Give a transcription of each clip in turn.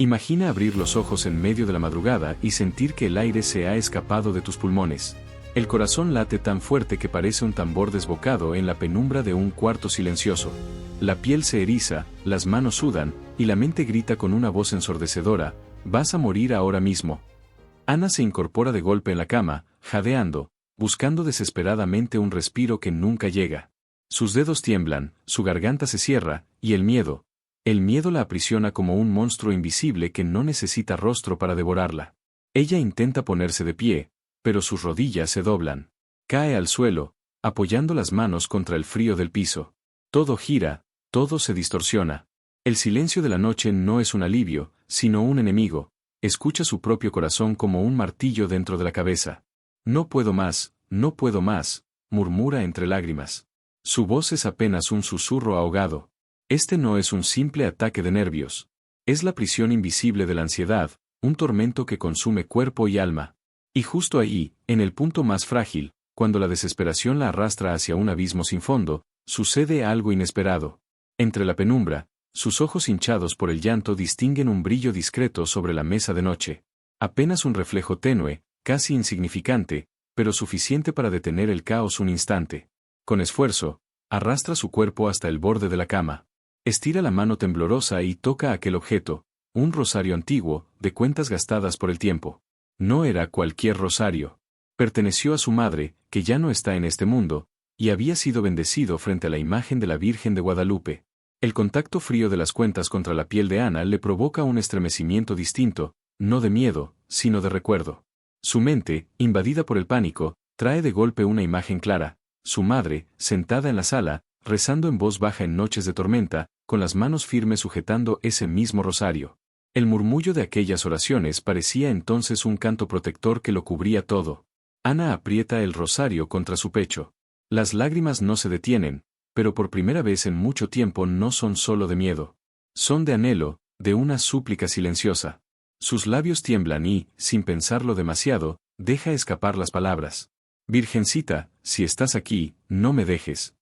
Imagina abrir los ojos en medio de la madrugada y sentir que el aire se ha escapado de tus pulmones. El corazón late tan fuerte que parece un tambor desbocado en la penumbra de un cuarto silencioso. La piel se eriza, las manos sudan, y la mente grita con una voz ensordecedora: «Vas a morir ahora mismo». Ana se incorpora de golpe en la cama, jadeando, buscando desesperadamente un respiro que nunca llega. Sus dedos tiemblan, su garganta se cierra, y el miedo la aprisiona como un monstruo invisible que no necesita rostro para devorarla. Ella intenta ponerse de pie, pero sus rodillas se doblan. Cae al suelo, apoyando las manos contra el frío del piso. Todo gira, todo se distorsiona. El silencio de la noche no es un alivio, sino un enemigo. Escucha su propio corazón como un martillo dentro de la cabeza. «No puedo más, murmura entre lágrimas. Su voz es apenas un susurro ahogado. Este no es un simple ataque de nervios. Es la prisión invisible de la ansiedad, un tormento que consume cuerpo y alma. Y justo ahí, en el punto más frágil, cuando la desesperación la arrastra hacia un abismo sin fondo, sucede algo inesperado. Entre la penumbra, sus ojos hinchados por el llanto distinguen un brillo discreto sobre la mesa de noche. Apenas un reflejo tenue, casi insignificante, pero suficiente para detener el caos un instante. Con esfuerzo, arrastra su cuerpo hasta el borde de la cama. Estira la mano temblorosa y toca aquel objeto, un rosario antiguo, de cuentas gastadas por el tiempo. No era cualquier rosario. Perteneció a su madre, que ya no está en este mundo, y había sido bendecido frente a la imagen de la Virgen de Guadalupe. El contacto frío de las cuentas contra la piel de Ana le provoca un estremecimiento distinto, no de miedo, sino de recuerdo. Su mente, invadida por el pánico, trae de golpe una imagen clara: su madre, sentada en la sala, rezando en voz baja en noches de tormenta, con las manos firmes sujetando ese mismo rosario. El murmullo de aquellas oraciones parecía entonces un canto protector que lo cubría todo. Ana aprieta el rosario contra su pecho. Las lágrimas no se detienen, pero por primera vez en mucho tiempo no son solo de miedo. Son de anhelo, de una súplica silenciosa. Sus labios tiemblan y, sin pensarlo demasiado, deja escapar las palabras: «Virgencita, si estás aquí, no me dejes».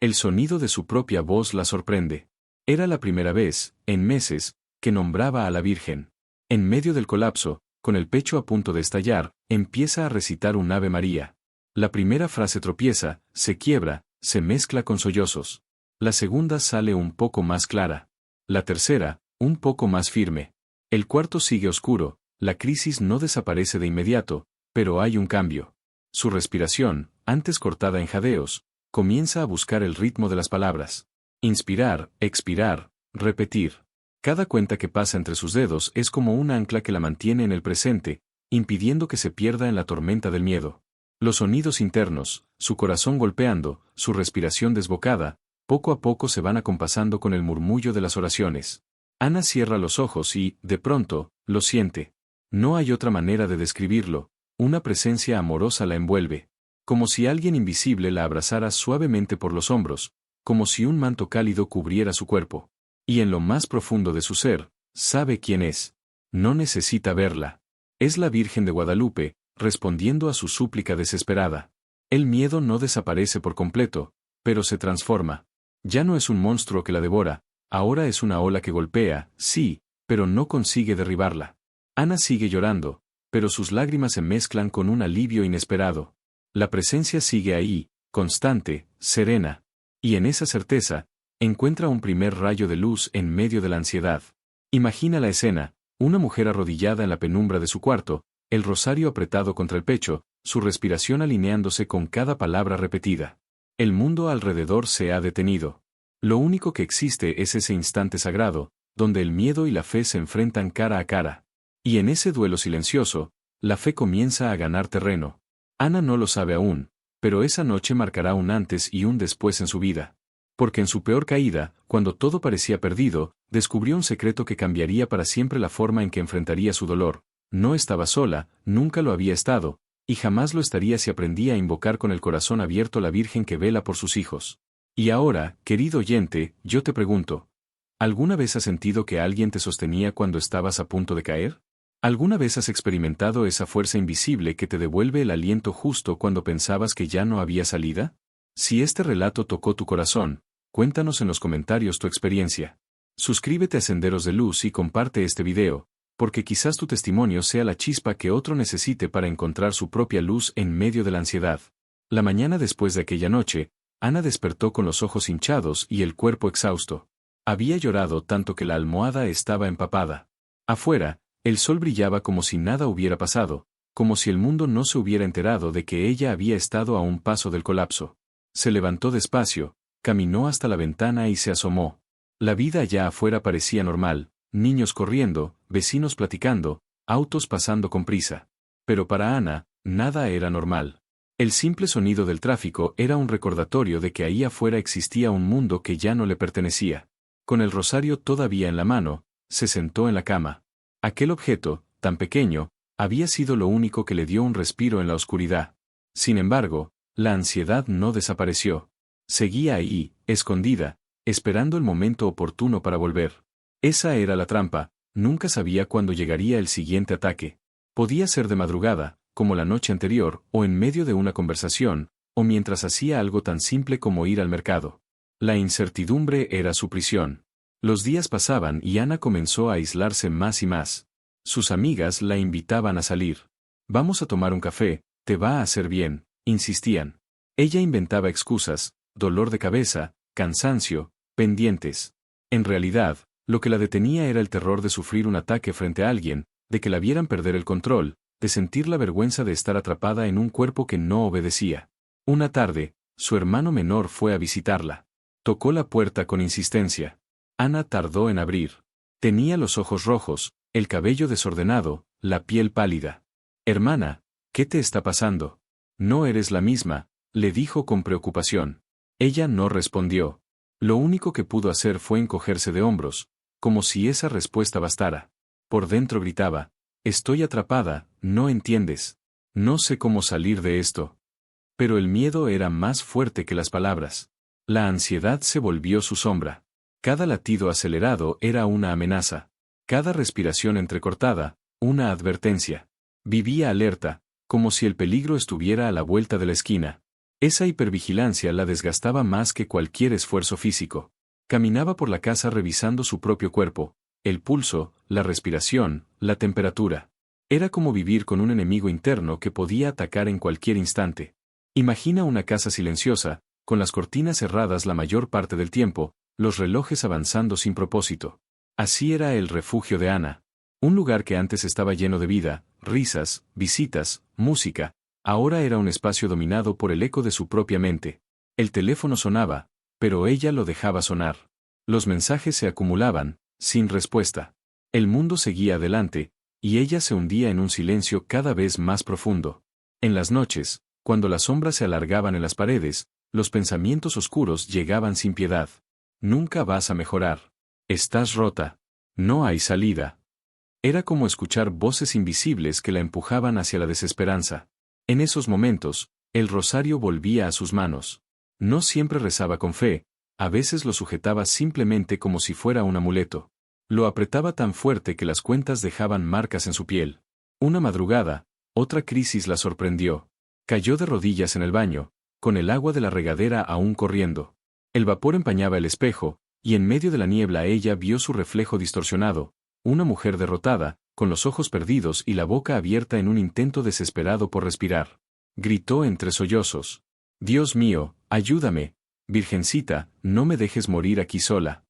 El sonido de su propia voz la sorprende. Era la primera vez, en meses, que nombraba a la Virgen. En medio del colapso, con el pecho a punto de estallar, empieza a recitar un Ave María. La primera frase tropieza, se quiebra, se mezcla con sollozos. La segunda sale un poco más clara. La tercera, un poco más firme. El cuarto sigue oscuro, la crisis no desaparece de inmediato, pero hay un cambio. Su respiración, antes cortada en jadeos, comienza a buscar el ritmo de las palabras. Inspirar, expirar, repetir. Cada cuenta que pasa entre sus dedos es como un ancla que la mantiene en el presente, impidiendo que se pierda en la tormenta del miedo. Los sonidos internos, su corazón golpeando, su respiración desbocada, poco a poco se van acompasando con el murmullo de las oraciones. Ana cierra los ojos y, de pronto, lo siente. No hay otra manera de describirlo, una presencia amorosa la envuelve. Como si alguien invisible la abrazara suavemente por los hombros, como si un manto cálido cubriera su cuerpo. Y en lo más profundo de su ser, sabe quién es. No necesita verla. Es la Virgen de Guadalupe, respondiendo a su súplica desesperada. El miedo no desaparece por completo, pero se transforma. Ya no es un monstruo que la devora, ahora es una ola que golpea, sí, pero no consigue derribarla. Ana sigue llorando, pero sus lágrimas se mezclan con un alivio inesperado. La presencia sigue ahí, constante, serena. Y en esa certeza, encuentra un primer rayo de luz en medio de la ansiedad. Imagina la escena: una mujer arrodillada en la penumbra de su cuarto, el rosario apretado contra el pecho, su respiración alineándose con cada palabra repetida. El mundo alrededor se ha detenido. Lo único que existe es ese instante sagrado, donde el miedo y la fe se enfrentan cara a cara. Y en ese duelo silencioso, la fe comienza a ganar terreno. Ana no lo sabe aún, pero esa noche marcará un antes y un después en su vida. Porque en su peor caída, cuando todo parecía perdido, descubrió un secreto que cambiaría para siempre la forma en que enfrentaría su dolor. No estaba sola, nunca lo había estado, y jamás lo estaría si aprendía a invocar con el corazón abierto a la Virgen que vela por sus hijos. Y ahora, querido oyente, yo te pregunto: ¿alguna vez has sentido que alguien te sostenía cuando estabas a punto de caer? ¿Alguna vez has experimentado esa fuerza invisible que te devuelve el aliento justo cuando pensabas que ya no había salida? Si este relato tocó tu corazón, cuéntanos en los comentarios tu experiencia. Suscríbete a Senderos de Luz y comparte este video, porque quizás tu testimonio sea la chispa que otro necesite para encontrar su propia luz en medio de la ansiedad. La mañana después de aquella noche, Ana despertó con los ojos hinchados y el cuerpo exhausto. Había llorado tanto que la almohada estaba empapada. Afuera, el sol brillaba como si nada hubiera pasado, como si el mundo no se hubiera enterado de que ella había estado a un paso del colapso. Se levantó despacio, caminó hasta la ventana y se asomó. La vida allá afuera parecía normal, niños corriendo, vecinos platicando, autos pasando con prisa. Pero para Ana, nada era normal. El simple sonido del tráfico era un recordatorio de que ahí afuera existía un mundo que ya no le pertenecía. Con el rosario todavía en la mano, se sentó en la cama. Aquel objeto, tan pequeño, había sido lo único que le dio un respiro en la oscuridad. Sin embargo, la ansiedad no desapareció. Seguía ahí, escondida, esperando el momento oportuno para volver. Esa era la trampa, nunca sabía cuándo llegaría el siguiente ataque. Podía ser de madrugada, como la noche anterior, o en medio de una conversación, o mientras hacía algo tan simple como ir al mercado. La incertidumbre era su prisión. Los días pasaban y Ana comenzó a aislarse más y más. Sus amigas la invitaban a salir. Vamos a tomar un café, te va a hacer bien, insistían. Ella inventaba excusas, dolor de cabeza, cansancio, pendientes. En realidad, lo que la detenía era el terror de sufrir un ataque frente a alguien, de que la vieran perder el control, de sentir la vergüenza de estar atrapada en un cuerpo que no obedecía. Una tarde, su hermano menor fue a visitarla. Tocó la puerta con insistencia. Ana tardó en abrir. Tenía los ojos rojos, el cabello desordenado, la piel pálida. «Hermana, ¿qué te está pasando? No eres la misma», le dijo con preocupación. Ella no respondió. Lo único que pudo hacer fue encogerse de hombros, como si esa respuesta bastara. Por dentro gritaba, «Estoy atrapada, no entiendes. No sé cómo salir de esto». Pero el miedo era más fuerte que las palabras. La ansiedad se volvió su sombra. Cada latido acelerado era una amenaza. Cada respiración entrecortada, una advertencia. Vivía alerta, como si el peligro estuviera a la vuelta de la esquina. Esa hipervigilancia la desgastaba más que cualquier esfuerzo físico. Caminaba por la casa revisando su propio cuerpo, el pulso, la respiración, la temperatura. Era como vivir con un enemigo interno que podía atacar en cualquier instante. Imagina una casa silenciosa, con las cortinas cerradas la mayor parte del tiempo, los relojes avanzando sin propósito. Así era el refugio de Ana. Un lugar que antes estaba lleno de vida, risas, visitas, música, ahora era un espacio dominado por el eco de su propia mente. El teléfono sonaba, pero ella lo dejaba sonar. Los mensajes se acumulaban, sin respuesta. El mundo seguía adelante, y ella se hundía en un silencio cada vez más profundo. En las noches, cuando las sombras se alargaban en las paredes, los pensamientos oscuros llegaban sin piedad. Nunca vas a mejorar. Estás rota. No hay salida. Era como escuchar voces invisibles que la empujaban hacia la desesperanza. En esos momentos, el rosario volvía a sus manos. No siempre rezaba con fe, a veces lo sujetaba simplemente como si fuera un amuleto. Lo apretaba tan fuerte que las cuentas dejaban marcas en su piel. Una madrugada, otra crisis la sorprendió. Cayó de rodillas en el baño, con el agua de la regadera aún corriendo. El vapor empañaba el espejo, y en medio de la niebla ella vio su reflejo distorsionado, una mujer derrotada, con los ojos perdidos y la boca abierta en un intento desesperado por respirar. Gritó entre sollozos. «Dios mío, ayúdame. Virgencita, no me dejes morir aquí sola».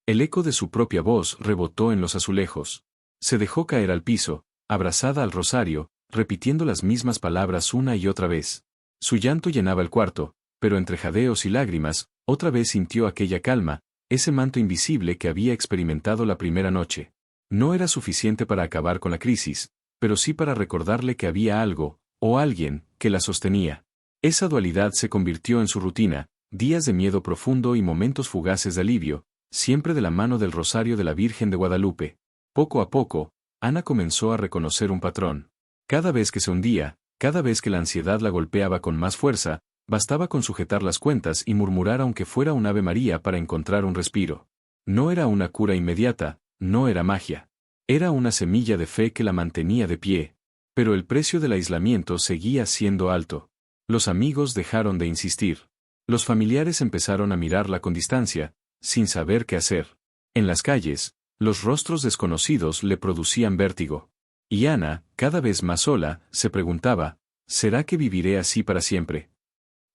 El eco de su propia voz rebotó en los azulejos. Se dejó caer al piso, abrazada al rosario, repitiendo las mismas palabras una y otra vez. Su llanto llenaba el cuarto, pero entre jadeos y lágrimas, otra vez sintió aquella calma, ese manto invisible que había experimentado la primera noche. No era suficiente para acabar con la crisis, pero sí para recordarle que había algo, o alguien, que la sostenía. Esa dualidad se convirtió en su rutina, días de miedo profundo y momentos fugaces de alivio, siempre de la mano del rosario de la Virgen de Guadalupe. Poco a poco, Ana comenzó a reconocer un patrón. Cada vez que se hundía, cada vez que la ansiedad la golpeaba con más fuerza, bastaba con sujetar las cuentas y murmurar aunque fuera un Ave María para encontrar un respiro. No era una cura inmediata, no era magia. Era una semilla de fe que la mantenía de pie. Pero el precio del aislamiento seguía siendo alto. Los amigos dejaron de insistir. Los familiares empezaron a mirarla con distancia, sin saber qué hacer. En las calles, los rostros desconocidos le producían vértigo. Y Ana, cada vez más sola, se preguntaba, ¿será que viviré así para siempre?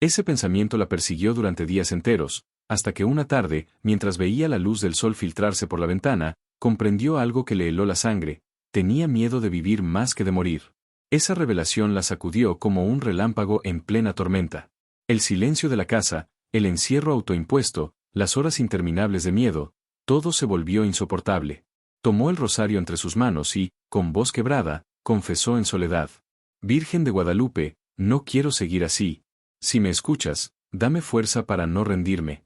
Ese pensamiento la persiguió durante días enteros, hasta que una tarde, mientras veía la luz del sol filtrarse por la ventana, comprendió algo que le heló la sangre: tenía miedo de vivir más que de morir. Esa revelación la sacudió como un relámpago en plena tormenta. El silencio de la casa, el encierro autoimpuesto, las horas interminables de miedo, todo se volvió insoportable. Tomó el rosario entre sus manos y, con voz quebrada, confesó en soledad: Virgen de Guadalupe, no quiero seguir así. Si me escuchas, dame fuerza para no rendirme.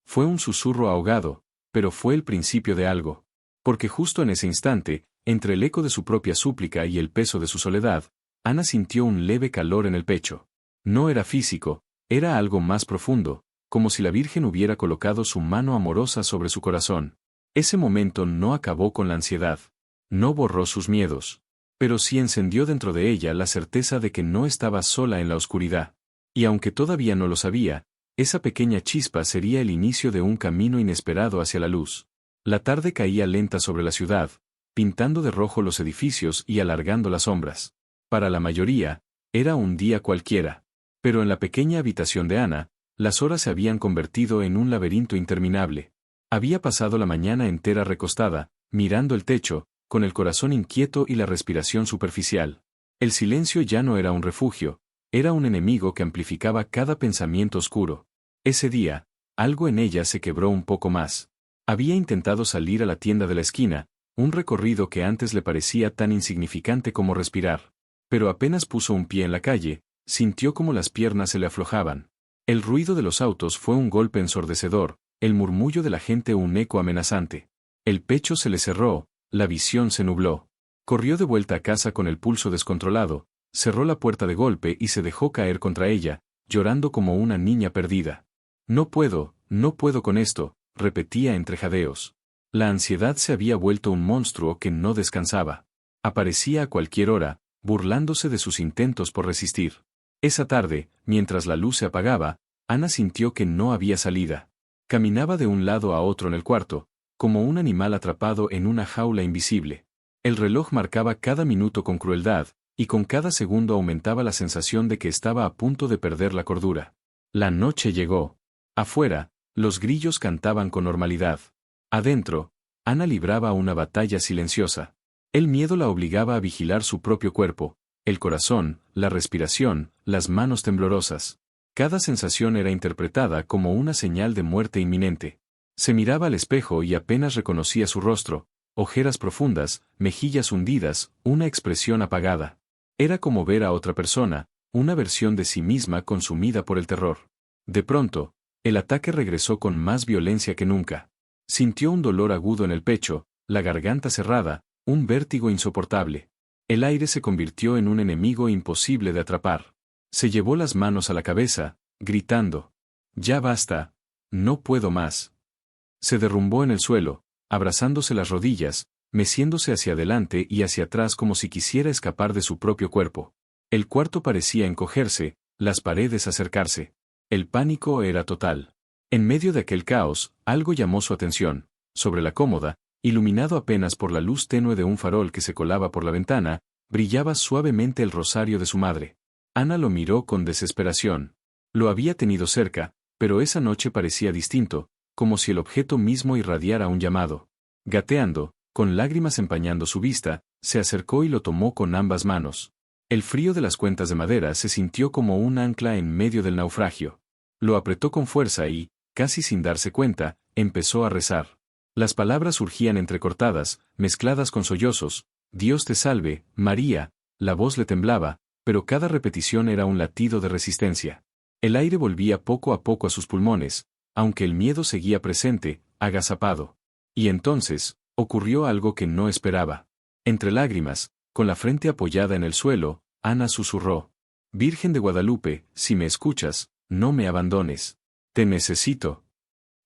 Fue un susurro ahogado, pero fue el principio de algo. Porque justo en ese instante, entre el eco de su propia súplica y el peso de su soledad, Ana sintió un leve calor en el pecho. No era físico, era algo más profundo, como si la Virgen hubiera colocado su mano amorosa sobre su corazón. Ese momento no acabó con la ansiedad. No borró sus miedos. Pero sí encendió dentro de ella la certeza de que no estaba sola en la oscuridad. Y aunque todavía no lo sabía, esa pequeña chispa sería el inicio de un camino inesperado hacia la luz. La tarde caía lenta sobre la ciudad, pintando de rojo los edificios y alargando las sombras. Para la mayoría, era un día cualquiera. Pero en la pequeña habitación de Ana, las horas se habían convertido en un laberinto interminable. Había pasado la mañana entera recostada, mirando el techo, con el corazón inquieto y la respiración superficial. El silencio ya no era un refugio, era un enemigo que amplificaba cada pensamiento oscuro. Ese día, algo en ella se quebró un poco más. Había intentado salir a la tienda de la esquina, un recorrido que antes le parecía tan insignificante como respirar. Pero apenas puso un pie en la calle, sintió como las piernas se le aflojaban. El ruido de los autos fue un golpe ensordecedor, el murmullo de la gente un eco amenazante. El pecho se le cerró, la visión se nubló. Corrió de vuelta a casa con el pulso descontrolado, cerró la puerta de golpe y se dejó caer contra ella, llorando como una niña perdida. No puedo con esto, repetía entre jadeos. La ansiedad se había vuelto un monstruo que no descansaba. Aparecía a cualquier hora, burlándose de sus intentos por resistir. Esa tarde, mientras la luz se apagaba, Ana sintió que no había salida. Caminaba de un lado a otro en el cuarto, como un animal atrapado en una jaula invisible. El reloj marcaba cada minuto con crueldad, y con cada segundo aumentaba la sensación de que estaba a punto de perder la cordura. La noche llegó. Afuera, los grillos cantaban con normalidad. Adentro, Ana libraba una batalla silenciosa. El miedo la obligaba a vigilar su propio cuerpo, el corazón, la respiración, las manos temblorosas. Cada sensación era interpretada como una señal de muerte inminente. Se miraba al espejo y apenas reconocía su rostro, ojeras profundas, mejillas hundidas, una expresión apagada. Era como ver a otra persona, una versión de sí misma consumida por el terror. De pronto, el ataque regresó con más violencia que nunca. Sintió un dolor agudo en el pecho, la garganta cerrada, un vértigo insoportable. El aire se convirtió en un enemigo imposible de atrapar. Se llevó las manos a la cabeza, gritando: «Ya basta, no puedo más». Se derrumbó en el suelo, abrazándose las rodillas, meciéndose hacia adelante y hacia atrás como si quisiera escapar de su propio cuerpo. El cuarto parecía encogerse, las paredes acercarse. El pánico era total. En medio de aquel caos, algo llamó su atención. Sobre la cómoda, iluminado apenas por la luz tenue de un farol que se colaba por la ventana, brillaba suavemente el rosario de su madre. Ana lo miró con desesperación. Lo había tenido cerca, pero esa noche parecía distinto, como si el objeto mismo irradiara un llamado. Gateando, con lágrimas empañando su vista, se acercó y lo tomó con ambas manos. El frío de las cuentas de madera se sintió como un ancla en medio del naufragio. Lo apretó con fuerza y, casi sin darse cuenta, empezó a rezar. Las palabras surgían entrecortadas, mezcladas con sollozos: «Dios te salve, María». La voz le temblaba, pero cada repetición era un latido de resistencia. El aire volvía poco a poco a sus pulmones, aunque el miedo seguía presente, agazapado. Y entonces, ocurrió algo que no esperaba. Entre lágrimas, con la frente apoyada en el suelo, Ana susurró: «Virgen de Guadalupe, si me escuchas, no me abandones. Te necesito».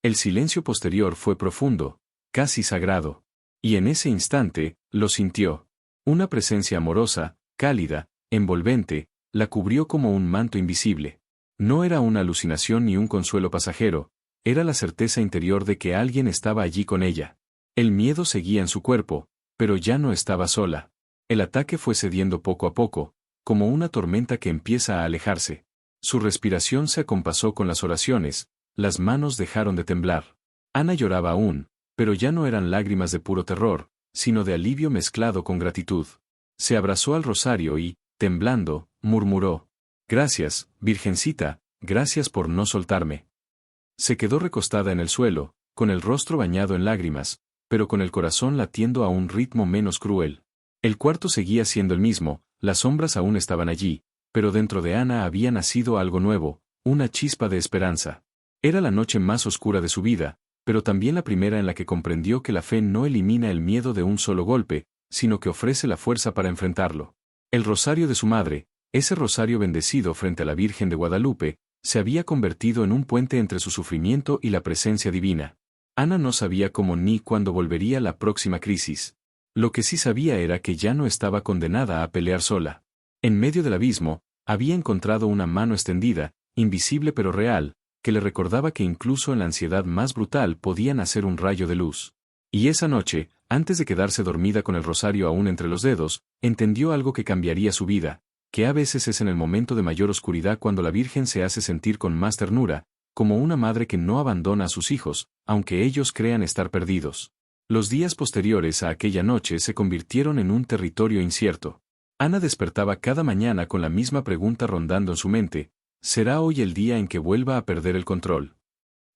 El silencio posterior fue profundo, casi sagrado. Y en ese instante, lo sintió. Una presencia amorosa, cálida, envolvente, la cubrió como un manto invisible. No era una alucinación ni un consuelo pasajero, era la certeza interior de que alguien estaba allí con ella. El miedo seguía en su cuerpo, pero ya no estaba sola. El ataque fue cediendo poco a poco, como una tormenta que empieza a alejarse. Su respiración se acompasó con las oraciones, las manos dejaron de temblar. Ana lloraba aún, pero ya no eran lágrimas de puro terror, sino de alivio mezclado con gratitud. Se abrazó al rosario y, temblando, murmuró: «Gracias, Virgencita, gracias por no soltarme». Se quedó recostada en el suelo, con el rostro bañado en lágrimas, pero con el corazón latiendo a un ritmo menos cruel. El cuarto seguía siendo el mismo, las sombras aún estaban allí, pero dentro de Ana había nacido algo nuevo, una chispa de esperanza. Era la noche más oscura de su vida, pero también la primera en la que comprendió que la fe no elimina el miedo de un solo golpe, sino que ofrece la fuerza para enfrentarlo. El rosario de su madre, ese rosario bendecido frente a la Virgen de Guadalupe, se había convertido en un puente entre su sufrimiento y la presencia divina. Ana no sabía cómo ni cuándo volvería la próxima crisis. Lo que sí sabía era que ya no estaba condenada a pelear sola. En medio del abismo, había encontrado una mano extendida, invisible pero real, que le recordaba que incluso en la ansiedad más brutal podía nacer un rayo de luz. Y esa noche, antes de quedarse dormida con el rosario aún entre los dedos, entendió algo que cambiaría su vida, que a veces es en el momento de mayor oscuridad cuando la Virgen se hace sentir con más ternura, como una madre que no abandona a sus hijos, aunque ellos crean estar perdidos. Los días posteriores a aquella noche se convirtieron en un territorio incierto. Ana despertaba cada mañana con la misma pregunta rondando en su mente: ¿será hoy el día en que vuelva a perder el control?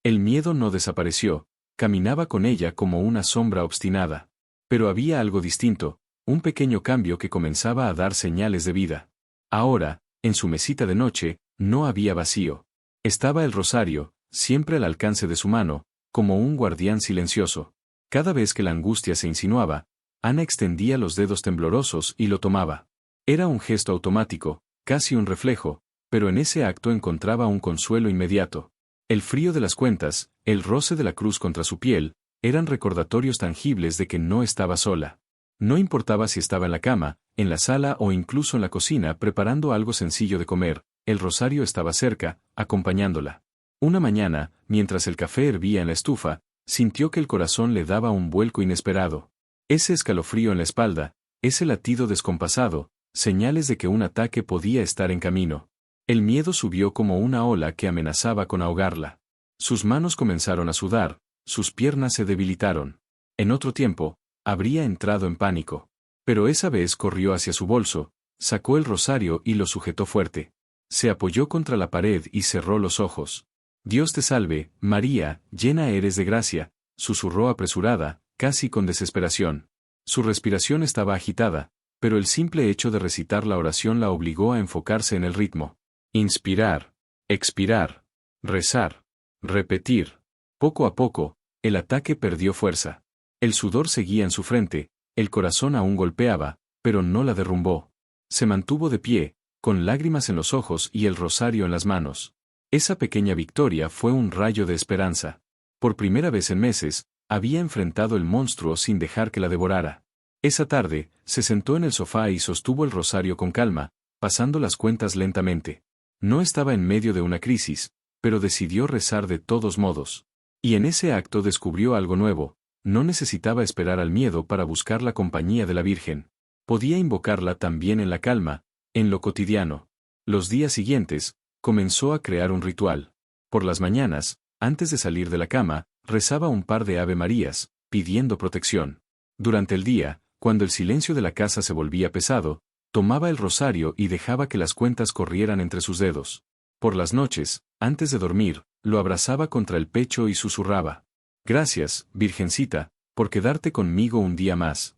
El miedo no desapareció, caminaba con ella como una sombra obstinada. Pero había algo distinto, un pequeño cambio que comenzaba a dar señales de vida. Ahora, en su mesita de noche, no había vacío. Estaba el rosario, siempre al alcance de su mano, como un guardián silencioso. Cada vez que la angustia se insinuaba, Ana extendía los dedos temblorosos y lo tomaba. Era un gesto automático, casi un reflejo, pero en ese acto encontraba un consuelo inmediato. El frío de las cuentas, el roce de la cruz contra su piel, eran recordatorios tangibles de que no estaba sola. No importaba si estaba en la cama, en la sala o incluso en la cocina preparando algo sencillo de comer, el rosario estaba cerca, acompañándola. Una mañana, mientras el café hervía en la estufa, sintió que el corazón le daba un vuelco inesperado. Ese escalofrío en la espalda, ese latido descompasado, señales de que un ataque podía estar en camino. El miedo subió como una ola que amenazaba con ahogarla. Sus manos comenzaron a sudar, sus piernas se debilitaron. En otro tiempo, habría entrado en pánico. Pero esa vez corrió hacia su bolso, sacó el rosario y lo sujetó fuerte. Se apoyó contra la pared y cerró los ojos. «Dios te salve, María, llena eres de gracia», susurró apresurada, casi con desesperación. Su respiración estaba agitada, pero el simple hecho de recitar la oración la obligó a enfocarse en el ritmo. Inspirar, expirar, rezar, repetir. Poco a poco, el ataque perdió fuerza. El sudor seguía en su frente, el corazón aún golpeaba, pero no la derrumbó. Se mantuvo de pie, con lágrimas en los ojos y el rosario en las manos. Esa pequeña victoria fue un rayo de esperanza. Por primera vez en meses, había enfrentado el monstruo sin dejar que la devorara. Esa tarde, se sentó en el sofá y sostuvo el rosario con calma, pasando las cuentas lentamente. No estaba en medio de una crisis, pero decidió rezar de todos modos. Y en ese acto descubrió algo nuevo: no necesitaba esperar al miedo para buscar la compañía de la Virgen. Podía invocarla también en la calma, en lo cotidiano. Los días siguientes, comenzó a crear un ritual. Por las mañanas, antes de salir de la cama, rezaba un par de Ave Marías, pidiendo protección. Durante el día, cuando el silencio de la casa se volvía pesado, tomaba el rosario y dejaba que las cuentas corrieran entre sus dedos. Por las noches, antes de dormir, lo abrazaba contra el pecho y susurraba: «Gracias, Virgencita, por quedarte conmigo un día más».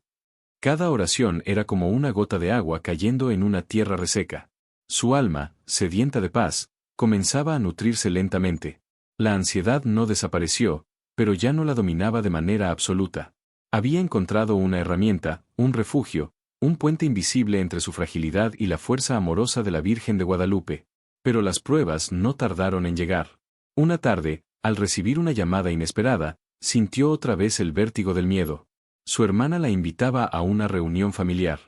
Cada oración era como una gota de agua cayendo en una tierra reseca. Su alma, sedienta de paz, comenzaba a nutrirse lentamente. La ansiedad no desapareció, pero ya no la dominaba de manera absoluta. Había encontrado una herramienta, un refugio, un puente invisible entre su fragilidad y la fuerza amorosa de la Virgen de Guadalupe. Pero las pruebas no tardaron en llegar. Una tarde, al recibir una llamada inesperada, sintió otra vez el vértigo del miedo. Su hermana la invitaba a una reunión familiar.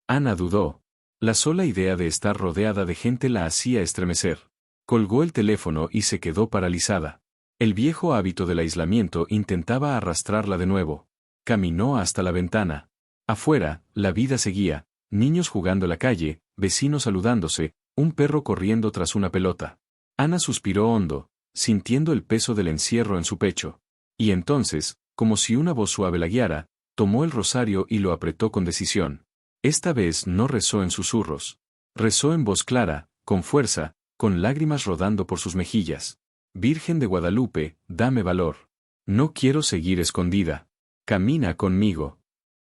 Ana dudó. La sola idea de estar rodeada de gente la hacía estremecer. Colgó el teléfono y se quedó paralizada. El viejo hábito del aislamiento intentaba arrastrarla de nuevo. Caminó hasta la ventana. Afuera, la vida seguía, niños jugando en la calle, vecinos saludándose, un perro corriendo tras una pelota. Ana suspiró hondo, sintiendo el peso del encierro en su pecho. Y entonces, como si una voz suave la guiara, tomó el rosario y lo apretó con decisión. Esta vez no rezó en susurros. Rezó en voz clara, con fuerza, con lágrimas rodando por sus mejillas. Virgen de Guadalupe, dame valor. No quiero seguir escondida. Camina conmigo.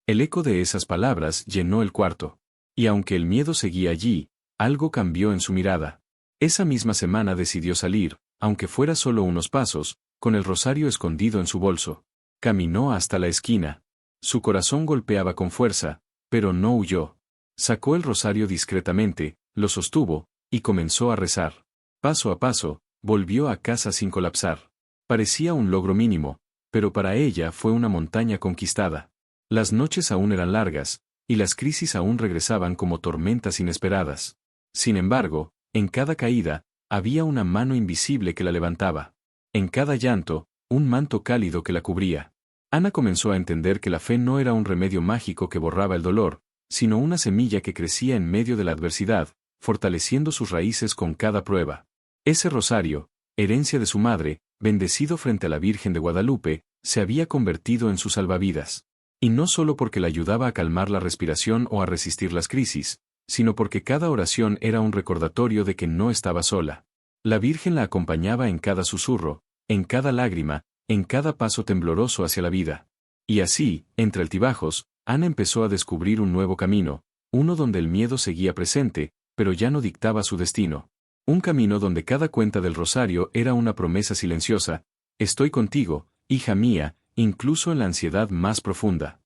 El eco de esas palabras llenó el cuarto. Y aunque el miedo seguía allí, algo cambió en su mirada. Esa misma semana decidió salir, aunque fuera solo unos pasos, con el rosario escondido en su bolso. Caminó hasta la esquina. Su corazón golpeaba con fuerza, pero no huyó. Sacó el rosario discretamente, lo sostuvo, y comenzó a rezar. Paso a paso, volvió a casa sin colapsar. Parecía un logro mínimo, pero para ella fue una montaña conquistada. Las noches aún eran largas, y las crisis aún regresaban como tormentas inesperadas. Sin embargo, en cada caída, había una mano invisible que la levantaba. En cada llanto, un manto cálido que la cubría. Ana comenzó a entender que la fe no era un remedio mágico que borraba el dolor, sino una semilla que crecía en medio de la adversidad, fortaleciendo sus raíces con cada prueba. Ese rosario, herencia de su madre, bendecido frente a la Virgen de Guadalupe, se había convertido en su salvavidas. Y no solo porque la ayudaba a calmar la respiración o a resistir las crisis, sino porque cada oración era un recordatorio de que no estaba sola. La Virgen la acompañaba en cada susurro, en cada lágrima, en cada paso tembloroso hacia la vida. Y así, entre altibajos, Ana empezó a descubrir un nuevo camino, uno donde el miedo seguía presente, pero ya no dictaba su destino. Un camino donde cada cuenta del rosario era una promesa silenciosa: estoy contigo, hija mía, incluso en la ansiedad más profunda.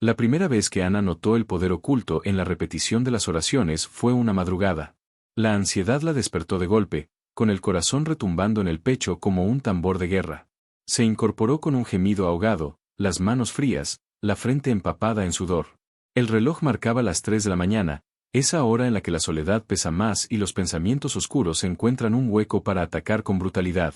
La primera vez que Ana notó el poder oculto en la repetición de las oraciones fue una madrugada. La ansiedad la despertó de golpe, con el corazón retumbando en el pecho como un tambor de guerra. Se incorporó con un gemido ahogado, las manos frías, la frente empapada en sudor. El reloj marcaba las 3 de la mañana, esa hora en la que la soledad pesa más y los pensamientos oscuros encuentran un hueco para atacar con brutalidad.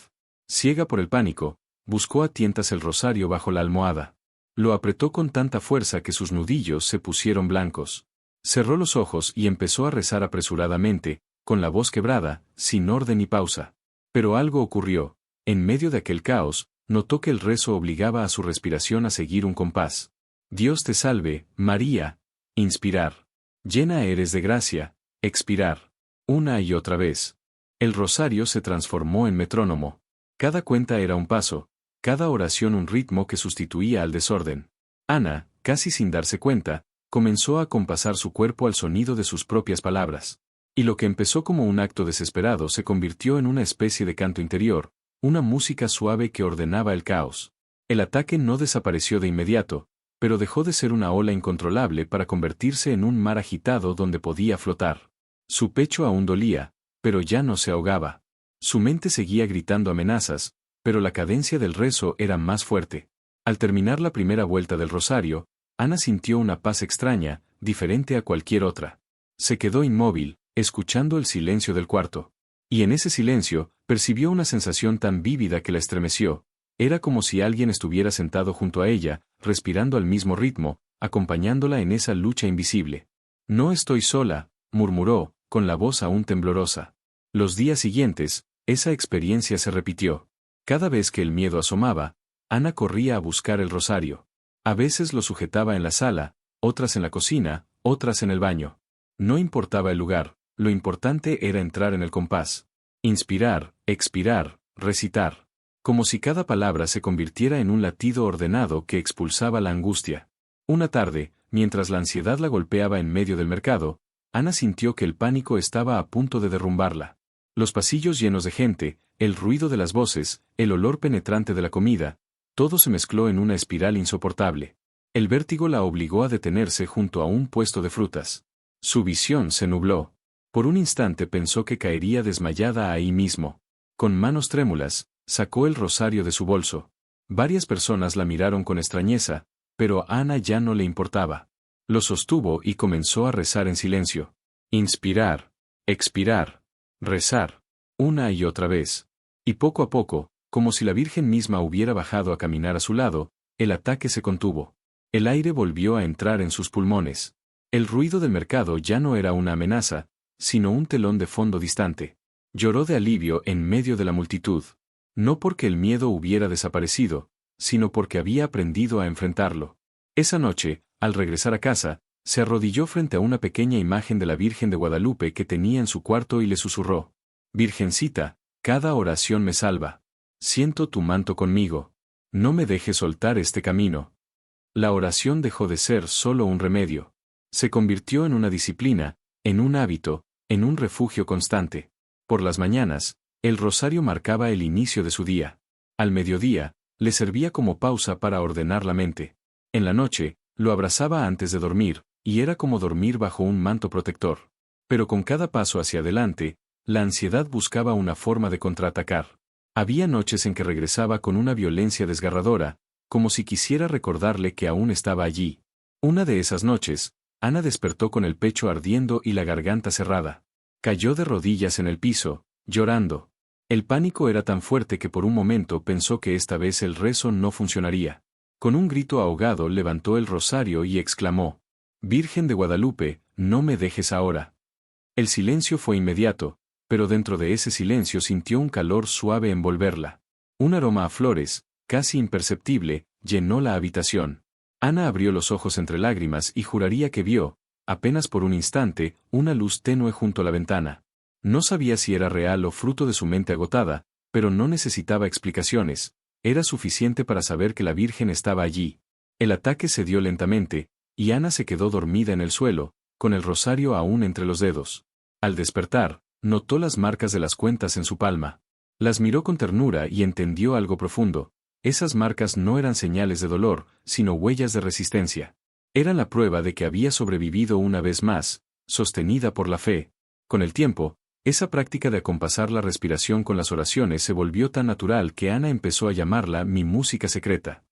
Ciega por el pánico, buscó a tientas el rosario bajo la almohada. Lo apretó con tanta fuerza que sus nudillos se pusieron blancos. Cerró los ojos y empezó a rezar apresuradamente, con la voz quebrada, sin orden ni pausa. Pero algo ocurrió. En medio de aquel caos, notó que el rezo obligaba a su respiración a seguir un compás. Dios te salve, María. Inspirar. Llena eres de gracia. Expirar. Una y otra vez. El rosario se transformó en metrónomo. Cada cuenta era un paso, cada oración un ritmo que sustituía al desorden. Ana, casi sin darse cuenta, comenzó a compasar su cuerpo al sonido de sus propias palabras. Y lo que empezó como un acto desesperado se convirtió en una especie de canto interior, una música suave que ordenaba el caos. El ataque no desapareció de inmediato, pero dejó de ser una ola incontrolable para convertirse en un mar agitado donde podía flotar. Su pecho aún dolía, pero ya no se ahogaba. Su mente seguía gritando amenazas, pero la cadencia del rezo era más fuerte. Al terminar la primera vuelta del rosario, Ana sintió una paz extraña, diferente a cualquier otra. Se quedó inmóvil, escuchando el silencio del cuarto. Y en ese silencio, percibió una sensación tan vívida que la estremeció. Era como si alguien estuviera sentado junto a ella, respirando al mismo ritmo, acompañándola en esa lucha invisible. No estoy sola, murmuró, con la voz aún temblorosa. Los días siguientes, esa experiencia se repitió. Cada vez que el miedo asomaba, Ana corría a buscar el rosario. A veces lo sujetaba en la sala, otras en la cocina, otras en el baño. No importaba el lugar, lo importante era entrar en el compás. Inspirar, expirar, recitar. Como si cada palabra se convirtiera en un latido ordenado que expulsaba la angustia. Una tarde, mientras la ansiedad la golpeaba en medio del mercado, Ana sintió que el pánico estaba a punto de derrumbarla. Los pasillos llenos de gente, el ruido de las voces, el olor penetrante de la comida, todo se mezcló en una espiral insoportable. El vértigo la obligó a detenerse junto a un puesto de frutas. Su visión se nubló. Por un instante pensó que caería desmayada ahí mismo. Con manos trémulas, sacó el rosario de su bolso. Varias personas la miraron con extrañeza, pero a Ana ya no le importaba. Lo sostuvo y comenzó a rezar en silencio. Inspirar, expirar, rezar, una y otra vez. Y poco a poco, como si la Virgen misma hubiera bajado a caminar a su lado, el ataque se contuvo. El aire volvió a entrar en sus pulmones. El ruido del mercado ya no era una amenaza, sino un telón de fondo distante. Lloró de alivio en medio de la multitud. No porque el miedo hubiera desaparecido, sino porque había aprendido a enfrentarlo. Esa noche, al regresar a casa, se arrodilló frente a una pequeña imagen de la Virgen de Guadalupe que tenía en su cuarto y le susurró: Virgencita, cada oración me salva. Siento tu manto conmigo. No me dejes soltar este camino. La oración dejó de ser solo un remedio. Se convirtió en una disciplina, en un hábito, en un refugio constante. Por las mañanas, el rosario marcaba el inicio de su día. Al mediodía, le servía como pausa para ordenar la mente. En la noche, lo abrazaba antes de dormir, y era como dormir bajo un manto protector. Pero con cada paso hacia adelante, la ansiedad buscaba una forma de contraatacar. Había noches en que regresaba con una violencia desgarradora, como si quisiera recordarle que aún estaba allí. Una de esas noches, Ana despertó con el pecho ardiendo y la garganta cerrada. Cayó de rodillas en el piso, llorando. El pánico era tan fuerte que por un momento pensó que esta vez el rezo no funcionaría. Con un grito ahogado levantó el rosario y exclamó: Virgen de Guadalupe, no me dejes ahora. El silencio fue inmediato, pero dentro de ese silencio sintió un calor suave envolverla. Un aroma a flores, casi imperceptible, llenó la habitación. Ana abrió los ojos entre lágrimas y juraría que vio, apenas por un instante, una luz tenue junto a la ventana. No sabía si era real o fruto de su mente agotada, pero no necesitaba explicaciones. Era suficiente para saber que la Virgen estaba allí. El ataque se dio lentamente, y Ana se quedó dormida en el suelo, con el rosario aún entre los dedos. Al despertar, notó las marcas de las cuentas en su palma. Las miró con ternura y entendió algo profundo. Esas marcas no eran señales de dolor, sino huellas de resistencia. Eran la prueba de que había sobrevivido una vez más, sostenida por la fe. Con el tiempo, esa práctica de acompasar la respiración con las oraciones se volvió tan natural que Ana empezó a llamarla mi música secreta.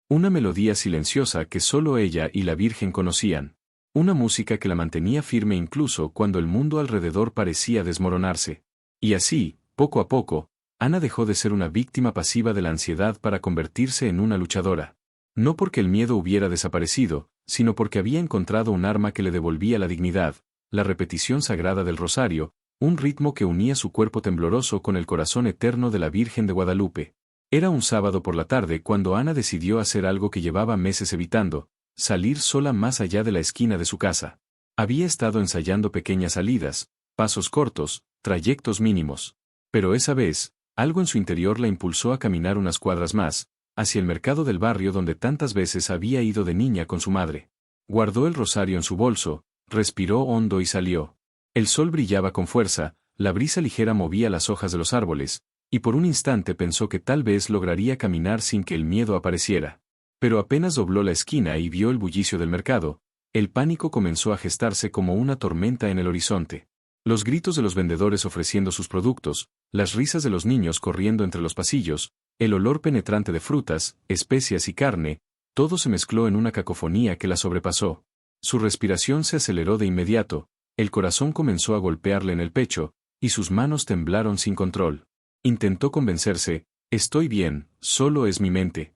Una melodía silenciosa que solo ella y la Virgen conocían. Una música que la mantenía firme incluso cuando el mundo alrededor parecía desmoronarse. Y así, poco a poco, Ana dejó de ser una víctima pasiva de la ansiedad para convertirse en una luchadora. No porque el miedo hubiera desaparecido, sino porque había encontrado un arma que le devolvía la dignidad, la repetición sagrada del rosario, un ritmo que unía su cuerpo tembloroso con el corazón eterno de la Virgen de Guadalupe. Era un sábado por la tarde cuando Ana decidió hacer algo que llevaba meses evitando: salir sola más allá de la esquina de su casa. Había estado ensayando pequeñas salidas, pasos cortos, trayectos mínimos. Pero esa vez, algo en su interior la impulsó a caminar unas cuadras más, hacia el mercado del barrio donde tantas veces había ido de niña con su madre. Guardó el rosario en su bolso, respiró hondo y salió. El sol brillaba con fuerza, la brisa ligera movía las hojas de los árboles, y por un instante pensó que tal vez lograría caminar sin que el miedo apareciera. Pero apenas dobló la esquina y vio el bullicio del mercado, el pánico comenzó a gestarse como una tormenta en el horizonte. Los gritos de los vendedores ofreciendo sus productos, las risas de los niños corriendo entre los pasillos, el olor penetrante de frutas, especias y carne, todo se mezcló en una cacofonía que la sobrepasó. Su respiración se aceleró de inmediato, el corazón comenzó a golpearle en el pecho, y sus manos temblaron sin control. Intentó convencerse: estoy bien, solo es mi mente.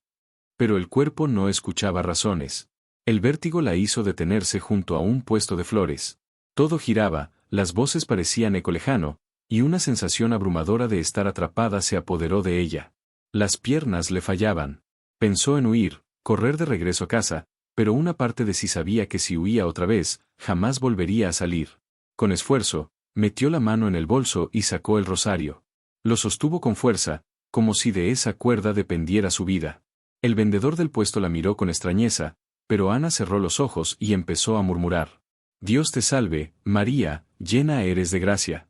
Pero el cuerpo no escuchaba razones. El vértigo la hizo detenerse junto a un puesto de flores. Todo giraba, las voces parecían eco lejano, y una sensación abrumadora de estar atrapada se apoderó de ella. Las piernas le fallaban. Pensó en huir, correr de regreso a casa, pero una parte de sí sabía que si huía otra vez, jamás volvería a salir. Con esfuerzo, metió la mano en el bolso y sacó el rosario. Lo sostuvo con fuerza, como si de esa cuerda dependiera su vida. El vendedor del puesto la miró con extrañeza, pero Ana cerró los ojos y empezó a murmurar: Dios te salve, María, llena eres de gracia.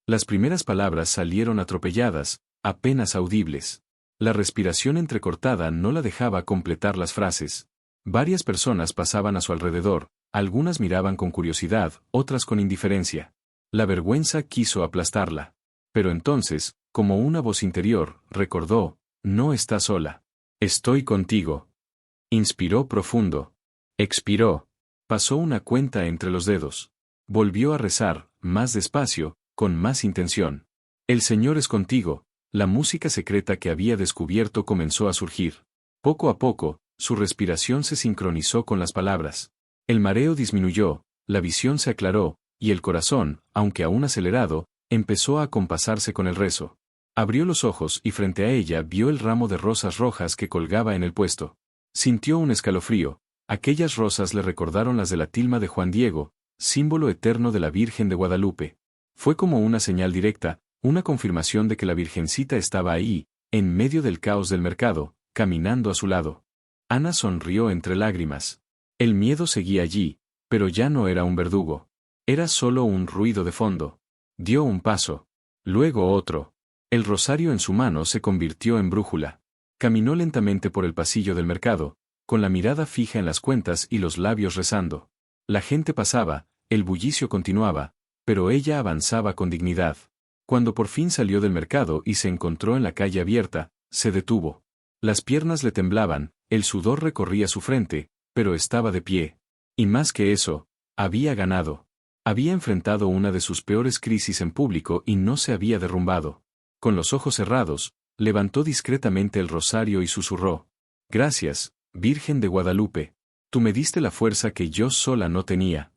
Las primeras palabras salieron atropelladas, apenas audibles. La respiración entrecortada no la dejaba completar las frases. Varias personas pasaban a su alrededor, algunas miraban con curiosidad, otras con indiferencia. La vergüenza quiso aplastarla. Pero entonces, como una voz interior, recordó: no estás sola. Estoy contigo. Inspiró profundo. Expiró. Pasó una cuenta entre los dedos. Volvió a rezar, más despacio, con más intención. El Señor es contigo. La música secreta que había descubierto comenzó a surgir. Poco a poco, Su respiración se sincronizó con las palabras. El mareo disminuyó, la visión se aclaró, y el corazón, aunque aún acelerado, empezó a acompasarse con el rezo. Abrió los ojos y frente a ella vio el ramo de rosas rojas que colgaba en el puesto. Sintió un escalofrío. Aquellas rosas le recordaron las de la tilma de Juan Diego, símbolo eterno de la Virgen de Guadalupe. Fue como una señal directa, una confirmación de que la Virgencita estaba ahí, en medio del caos del mercado, caminando a su lado. Ana sonrió entre lágrimas. El miedo seguía allí, pero ya no era un verdugo. Era solo un ruido de fondo. Dio un paso. Luego otro. El rosario en su mano se convirtió en brújula. Caminó lentamente por el pasillo del mercado, con la mirada fija en las cuentas y los labios rezando. La gente pasaba, el bullicio continuaba, pero ella avanzaba con dignidad. Cuando por fin salió del mercado y se encontró en la calle abierta, se detuvo. Las piernas le temblaban, el sudor recorría su frente, pero estaba de pie. Y más que eso, había ganado. Había enfrentado una de sus peores crisis en público y no se había derrumbado. Con los ojos cerrados, levantó discretamente el rosario y susurró: «Gracias, Virgen de Guadalupe. Tú me diste la fuerza que yo sola no tenía».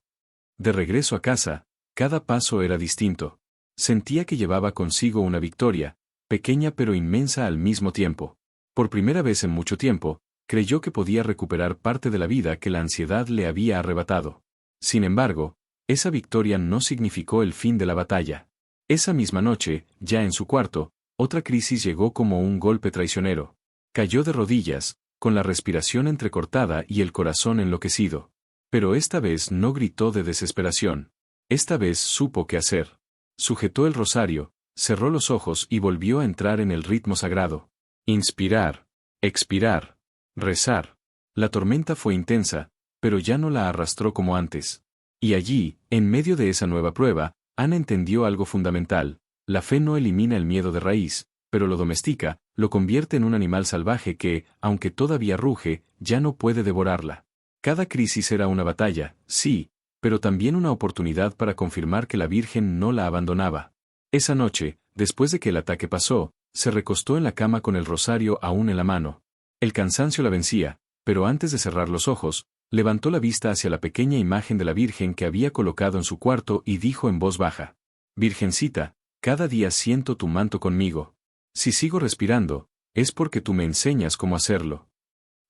De regreso a casa, cada paso era distinto. Sentía que llevaba consigo una victoria, pequeña pero inmensa al mismo tiempo. Por primera vez en mucho tiempo, creyó que podía recuperar parte de la vida que la ansiedad le había arrebatado. Sin embargo, esa victoria no significó el fin de la batalla. Esa misma noche, ya en su cuarto, otra crisis llegó como un golpe traicionero. Cayó de rodillas, con la respiración entrecortada y el corazón enloquecido. Pero esta vez no gritó de desesperación. Esta vez supo qué hacer. Sujetó el rosario, cerró los ojos y volvió a entrar en el ritmo sagrado. Inspirar, expirar, rezar. La tormenta fue intensa, pero ya no la arrastró como antes. Y allí, en medio de esa nueva prueba, Ana entendió algo fundamental: la fe no elimina el miedo de raíz, pero lo domestica, lo convierte en un animal salvaje que, aunque todavía ruge, ya no puede devorarla. Cada crisis era una batalla, sí, pero también una oportunidad para confirmar que la Virgen no la abandonaba. Esa noche, después de que el ataque pasó, se recostó en la cama con el rosario aún en la mano. El cansancio la vencía, pero antes de cerrar los ojos, levantó la vista hacia la pequeña imagen de la Virgen que había colocado en su cuarto y dijo en voz baja: «Virgencita, cada día siento tu manto conmigo. Si sigo respirando, es porque tú me enseñas cómo hacerlo».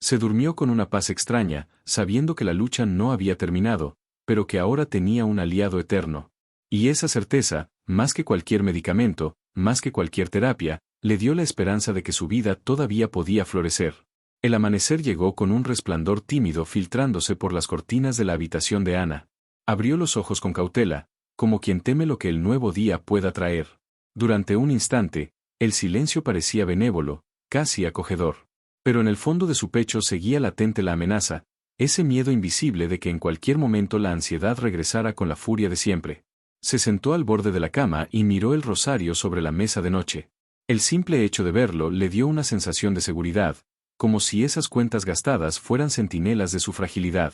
Se durmió con una paz extraña, sabiendo que la lucha no había terminado, pero que ahora tenía un aliado eterno. Y esa certeza, más que cualquier medicamento, más que cualquier terapia, le dio la esperanza de que su vida todavía podía florecer. El amanecer llegó con un resplandor tímido filtrándose por las cortinas de la habitación de Ana. Abrió los ojos con cautela, como quien teme lo que el nuevo día pueda traer. Durante un instante, el silencio parecía benévolo, casi acogedor. Pero en el fondo de su pecho seguía latente la amenaza, ese miedo invisible de que en cualquier momento la ansiedad regresara con la furia de siempre. Se sentó al borde de la cama y miró el rosario sobre la mesa de noche. El simple hecho de verlo le dio una sensación de seguridad, como si esas cuentas gastadas fueran centinelas de su fragilidad.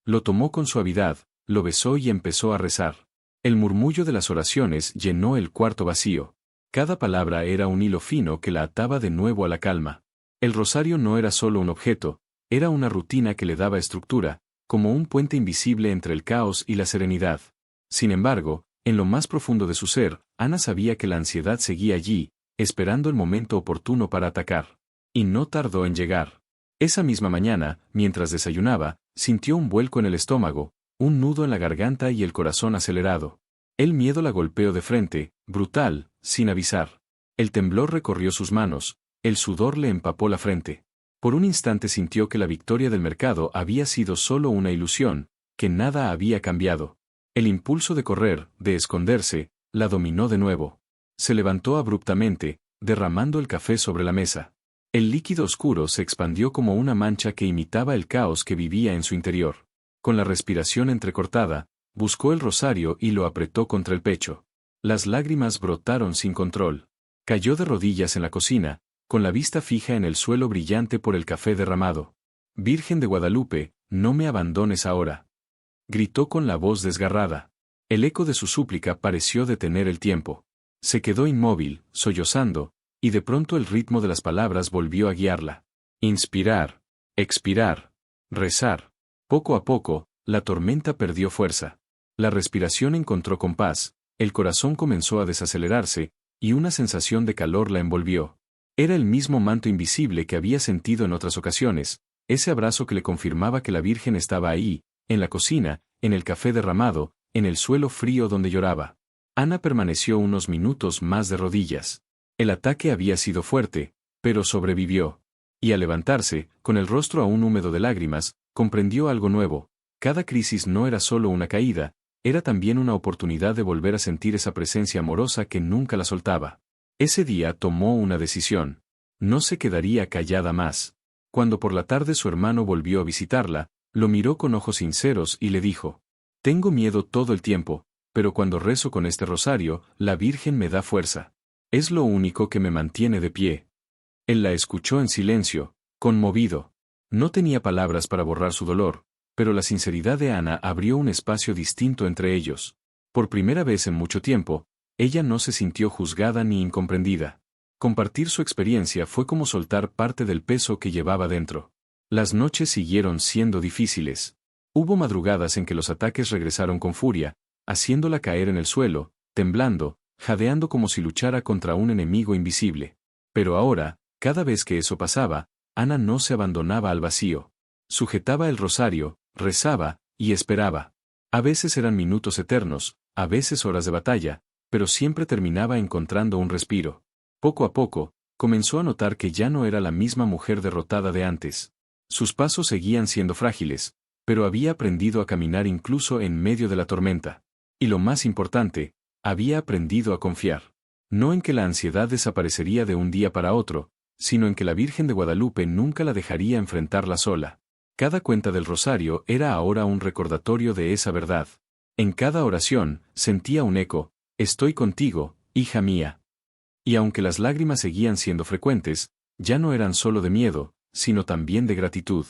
Lo tomó con suavidad, lo besó y empezó a rezar. El murmullo de las oraciones llenó el cuarto vacío. Cada palabra era un hilo fino que la ataba de nuevo a la calma. El rosario no era solo un objeto, era una rutina que le daba estructura, como un puente invisible entre el caos y la serenidad. Sin embargo, en lo más profundo de su ser, Ana sabía que la ansiedad seguía allí, esperando el momento oportuno para atacar. Y no tardó en llegar. Esa misma mañana, mientras desayunaba, sintió un vuelco en el estómago, un nudo en la garganta y el corazón acelerado. El miedo la golpeó de frente, brutal, sin avisar. El temblor recorrió sus manos, el sudor le empapó la frente. Por un instante sintió que la victoria del mercado había sido solo una ilusión, que nada había cambiado. El impulso de correr, de esconderse, la dominó de nuevo. Se levantó abruptamente, derramando el café sobre la mesa. El líquido oscuro se expandió como una mancha que imitaba el caos que vivía en su interior. Con la respiración entrecortada, buscó el rosario y lo apretó contra el pecho. Las lágrimas brotaron sin control. Cayó de rodillas en la cocina, con la vista fija en el suelo brillante por el café derramado. «Virgen de Guadalupe, no me abandones ahora», gritó con la voz desgarrada. El eco de su súplica pareció detener el tiempo. Se quedó inmóvil, sollozando, y de pronto el ritmo de las palabras volvió a guiarla. Inspirar, Expirar. Rezar. Poco a poco, la tormenta perdió fuerza. La respiración encontró compás, el corazón comenzó a desacelerarse, y una sensación de calor la envolvió. Era el mismo manto invisible que había sentido en otras ocasiones, ese abrazo que le confirmaba que la Virgen estaba ahí, en la cocina, en el café derramado, en el suelo frío donde lloraba. Ana permaneció unos minutos más de rodillas. El ataque había sido fuerte, pero sobrevivió. Y al levantarse, con el rostro aún húmedo de lágrimas, comprendió algo nuevo. Cada crisis no era solo una caída, era también una oportunidad de volver a sentir esa presencia amorosa que nunca la soltaba. Ese día tomó una decisión. No se quedaría callada más. Cuando por la tarde su hermano volvió a visitarla, lo miró con ojos sinceros y le dijo: «Tengo miedo todo el tiempo, pero cuando rezo con este rosario, la Virgen me da fuerza. Es lo único que me mantiene de pie». Él la escuchó en silencio, conmovido. No tenía palabras para borrar su dolor, pero la sinceridad de Ana abrió un espacio distinto entre ellos. Por primera vez en mucho tiempo, ella no se sintió juzgada ni incomprendida. Compartir su experiencia fue como soltar parte del peso que llevaba dentro. Las noches siguieron siendo difíciles. Hubo madrugadas en que los ataques regresaron con furia, haciéndola caer en el suelo, temblando, jadeando como si luchara contra un enemigo invisible. Pero ahora, cada vez que eso pasaba, Ana no se abandonaba al vacío. Sujetaba el rosario, rezaba, y esperaba. A veces eran minutos eternos, a veces horas de batalla, pero siempre terminaba encontrando un respiro. Poco a poco, comenzó a notar que ya no era la misma mujer derrotada de antes. Sus pasos seguían siendo frágiles, pero había aprendido a caminar incluso en medio de la tormenta. Y lo más importante, había aprendido a confiar. No en que la ansiedad desaparecería de un día para otro, sino en que la Virgen de Guadalupe nunca la dejaría enfrentarla sola. Cada cuenta del rosario era ahora un recordatorio de esa verdad. En cada oración, sentía un eco: «Estoy contigo, hija mía». Y aunque las lágrimas seguían siendo frecuentes, ya no eran solo de miedo, sino también de gratitud.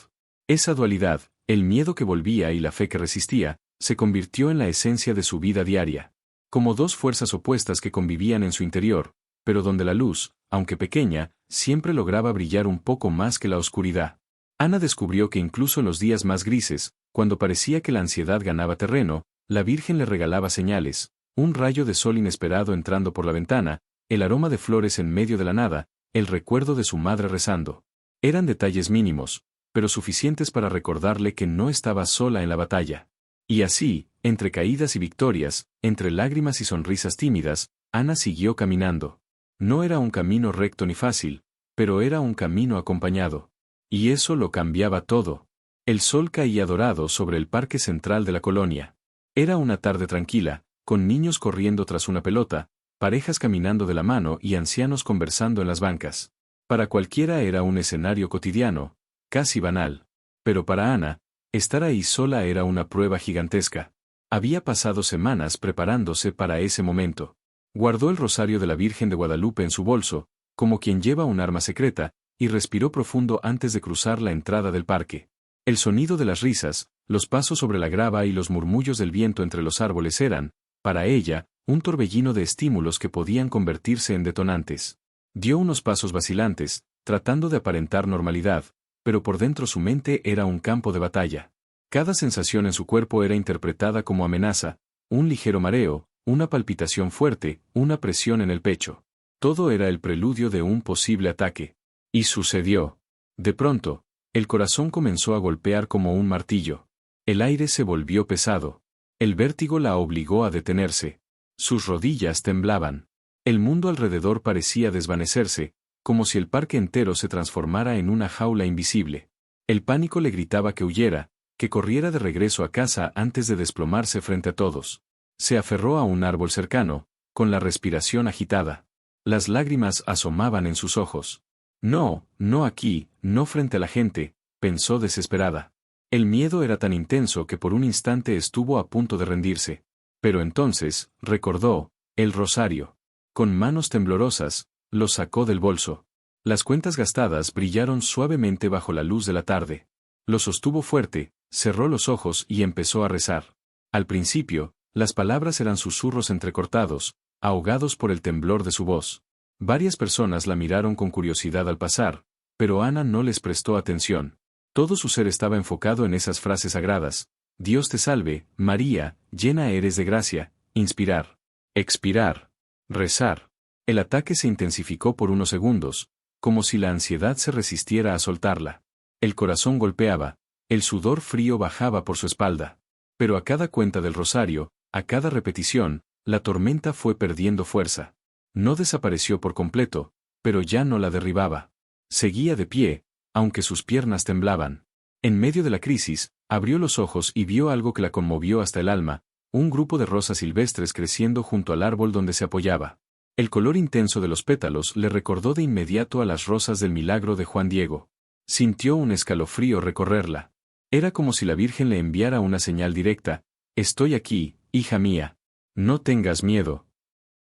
Esa dualidad, el miedo que volvía y la fe que resistía, se convirtió en la esencia de su vida diaria. Como dos fuerzas opuestas que convivían en su interior, pero donde la luz, aunque pequeña, siempre lograba brillar un poco más que la oscuridad. Ana descubrió que incluso en los días más grises, cuando parecía que la ansiedad ganaba terreno, la Virgen le regalaba señales: un rayo de sol inesperado entrando por la ventana, el aroma de flores en medio de la nada, el recuerdo de su madre rezando. Eran detalles mínimos, pero suficientes para recordarle que no estaba sola en la batalla. Y así, entre caídas y victorias, entre lágrimas y sonrisas tímidas, Ana siguió caminando. No era un camino recto ni fácil, pero era un camino acompañado. Y eso lo cambiaba todo. El sol caía dorado sobre el parque central de la colonia. Era una tarde tranquila, con niños corriendo tras una pelota, parejas caminando de la mano y ancianos conversando en las bancas. Para cualquiera era un escenario cotidiano, casi banal. Pero para Ana, estar ahí sola era una prueba gigantesca. Había pasado semanas preparándose para ese momento. Guardó el rosario de la Virgen de Guadalupe en su bolso, como quien lleva un arma secreta, y respiró profundo antes de cruzar la entrada del parque. El sonido de las risas, los pasos sobre la grava y los murmullos del viento entre los árboles eran, para ella, un torbellino de estímulos que podían convertirse en detonantes. Dio unos pasos vacilantes, tratando de aparentar normalidad, pero por dentro su mente era un campo de batalla. Cada sensación en su cuerpo era interpretada como amenaza: un ligero mareo, una palpitación fuerte, una presión en el pecho. Todo era el preludio de un posible ataque. Y sucedió. De pronto, el corazón comenzó a golpear como un martillo. El aire se volvió pesado. El vértigo la obligó a detenerse. Sus rodillas temblaban. El mundo alrededor parecía desvanecerse, como si el parque entero se transformara en una jaula invisible. El pánico le gritaba que huyera, que corriera de regreso a casa antes de desplomarse frente a todos. Se aferró a un árbol cercano, con la respiración agitada. Las lágrimas asomaban en sus ojos. No, no aquí, no frente a la gente, pensó desesperada. El miedo era tan intenso que por un instante estuvo a punto de rendirse. Pero entonces, recordó, el rosario. Con manos temblorosas, lo sacó del bolso. Las cuentas gastadas brillaron suavemente bajo la luz de la tarde. Lo sostuvo fuerte, cerró los ojos y empezó a rezar. Al principio, las palabras eran susurros entrecortados, ahogados por el temblor de su voz. Varias personas la miraron con curiosidad al pasar, pero Ana no les prestó atención. Todo su ser estaba enfocado en esas frases sagradas. Dios te salve, María, llena eres de gracia, inspirar, expirar, rezar. El ataque se intensificó por unos segundos, como si la ansiedad se resistiera a soltarla. El corazón golpeaba, el sudor frío bajaba por su espalda. Pero a cada cuenta del rosario, a cada repetición, la tormenta fue perdiendo fuerza. No desapareció por completo, pero ya no la derribaba. Seguía de pie, aunque sus piernas temblaban. En medio de la crisis, abrió los ojos y vio algo que la conmovió hasta el alma, un grupo de rosas silvestres creciendo junto al árbol donde se apoyaba. El color intenso de los pétalos le recordó de inmediato a las rosas del milagro de Juan Diego. Sintió un escalofrío recorrerla. Era como si la Virgen le enviara una señal directa: estoy aquí, hija mía. No tengas miedo.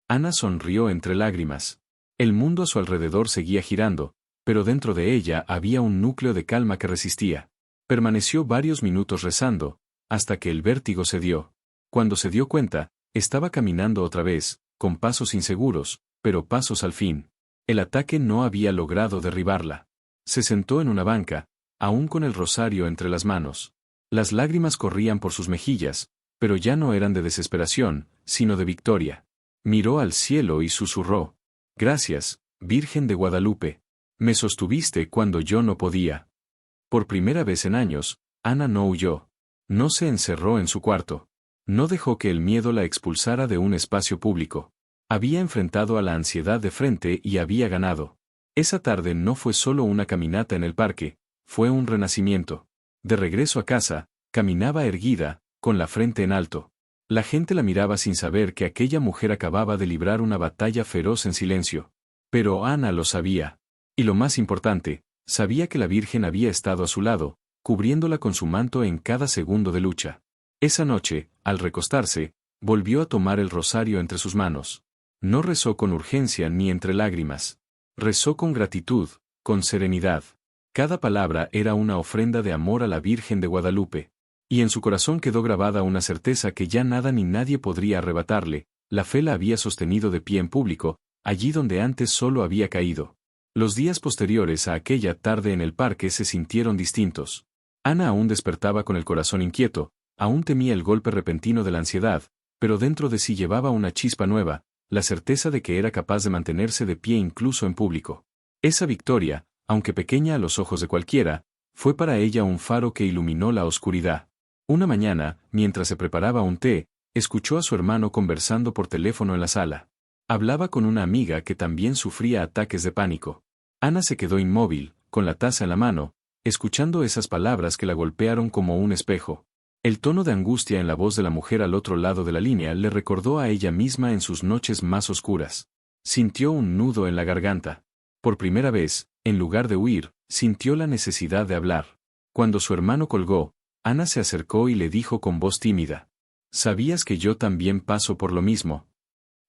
Ana sonrió entre lágrimas. El mundo a su alrededor seguía girando, pero dentro de ella había un núcleo de calma que resistía. Permaneció varios minutos rezando, hasta que el vértigo cedió. Cuando se dio cuenta, estaba caminando otra vez, con pasos inseguros, pero pasos al fin. El ataque no había logrado derribarla. Se sentó en una banca, aún con el rosario entre las manos. Las lágrimas corrían por sus mejillas, pero ya no eran de desesperación, sino de victoria. Miró al cielo y susurró: gracias, Virgen de Guadalupe. Me sostuviste cuando yo no podía. Por primera vez en años, Ana no huyó. No se encerró en su cuarto. No dejó que el miedo la expulsara de un espacio público. Había enfrentado a la ansiedad de frente y había ganado. Esa tarde no fue solo una caminata en el parque, fue un renacimiento. De regreso a casa, caminaba erguida, con la frente en alto. La gente la miraba sin saber que aquella mujer acababa de librar una batalla feroz en silencio. Pero Ana lo sabía. Y lo más importante, sabía que la Virgen había estado a su lado, cubriéndola con su manto en cada segundo de lucha. Esa noche, al recostarse, volvió a tomar el rosario entre sus manos. No rezó con urgencia ni entre lágrimas. Rezó con gratitud, con serenidad. Cada palabra era una ofrenda de amor a la Virgen de Guadalupe. Y en su corazón quedó grabada una certeza que ya nada ni nadie podría arrebatarle: la fe la había sostenido de pie en público, allí donde antes solo había caído. Los días posteriores a aquella tarde en el parque se sintieron distintos. Ana aún despertaba con el corazón inquieto, aún temía el golpe repentino de la ansiedad, pero dentro de sí llevaba una chispa nueva, la certeza de que era capaz de mantenerse de pie incluso en público. Esa victoria, aunque pequeña a los ojos de cualquiera, fue para ella un faro que iluminó la oscuridad. Una mañana, mientras se preparaba un té, escuchó a su hermano conversando por teléfono en la sala. Hablaba con una amiga que también sufría ataques de pánico. Ana se quedó inmóvil, con la taza en la mano, escuchando esas palabras que la golpearon como un espejo. El tono de angustia en la voz de la mujer al otro lado de la línea le recordó a ella misma en sus noches más oscuras. Sintió un nudo en la garganta. Por primera vez, en lugar de huir, sintió la necesidad de hablar. Cuando su hermano colgó, Ana se acercó y le dijo con voz tímida: ¿sabías que yo también paso por lo mismo?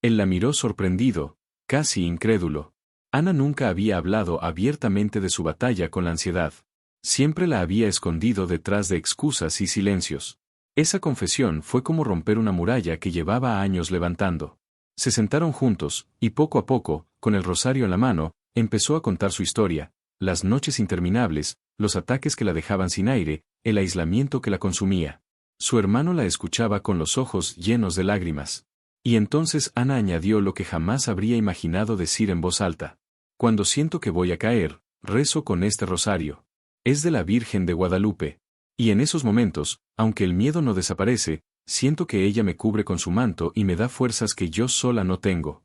Él la miró sorprendido, casi incrédulo. Ana nunca había hablado abiertamente de su batalla con la ansiedad. Siempre la había escondido detrás de excusas y silencios. Esa confesión fue como romper una muralla que llevaba años levantando. Se sentaron juntos, y poco a poco, con el rosario en la mano, empezó a contar su historia: las noches interminables, los ataques que la dejaban sin aire, el aislamiento que la consumía. Su hermano la escuchaba con los ojos llenos de lágrimas. Y entonces Ana añadió lo que jamás habría imaginado decir en voz alta: cuando siento que voy a caer, rezo con este rosario. Es de la Virgen de Guadalupe. Y en esos momentos, aunque el miedo no desaparece, siento que ella me cubre con su manto y me da fuerzas que yo sola no tengo.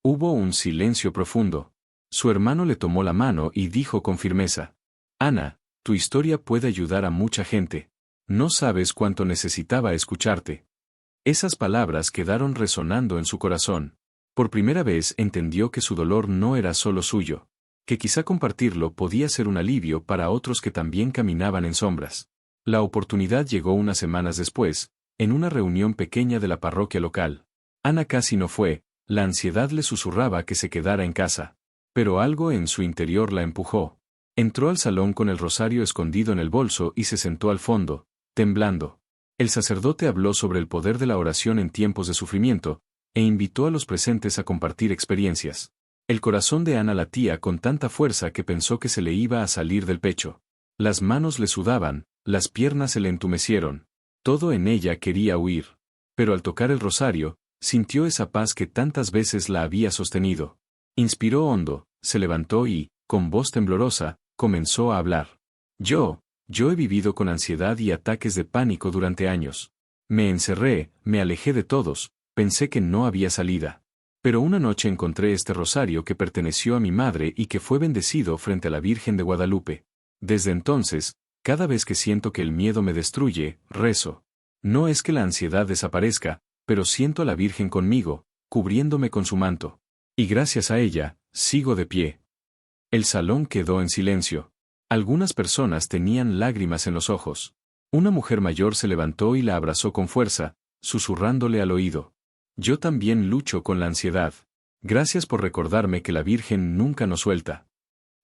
Hubo un silencio profundo. Su hermano le tomó la mano y dijo con firmeza: Ana, tu historia puede ayudar a mucha gente. No sabes cuánto necesitaba escucharte. Esas palabras quedaron resonando en su corazón. Por primera vez entendió que su dolor no era solo suyo, que quizá compartirlo podía ser un alivio para otros que también caminaban en sombras. La oportunidad llegó unas semanas después, en una reunión pequeña de la parroquia local. Ana casi no fue, la ansiedad le susurraba que se quedara en casa. Pero algo en su interior la empujó. Entró al salón con el rosario escondido en el bolso y se sentó al fondo, temblando. El sacerdote habló sobre el poder de la oración en tiempos de sufrimiento, e invitó a los presentes a compartir experiencias. El corazón de Ana latía con tanta fuerza que pensó que se le iba a salir del pecho. Las manos le sudaban, las piernas se le entumecieron. Todo en ella quería huir. Pero al tocar el rosario, sintió esa paz que tantas veces la había sostenido. Inspiró hondo, se levantó y, con voz temblorosa, comenzó a hablar. Yo he vivido con ansiedad y ataques de pánico durante años. Me encerré, me alejé de todos, pensé que no había salida. Pero una noche encontré este rosario que perteneció a mi madre y que fue bendecido frente a la Virgen de Guadalupe. Desde entonces, cada vez que siento que el miedo me destruye, rezo. No es que la ansiedad desaparezca, pero siento a la Virgen conmigo, cubriéndome con su manto. Y gracias a ella, sigo de pie. El salón quedó en silencio. Algunas personas tenían lágrimas en los ojos. Una mujer mayor se levantó y la abrazó con fuerza, susurrándole al oído. Yo también lucho con la ansiedad. Gracias por recordarme que la Virgen nunca nos suelta.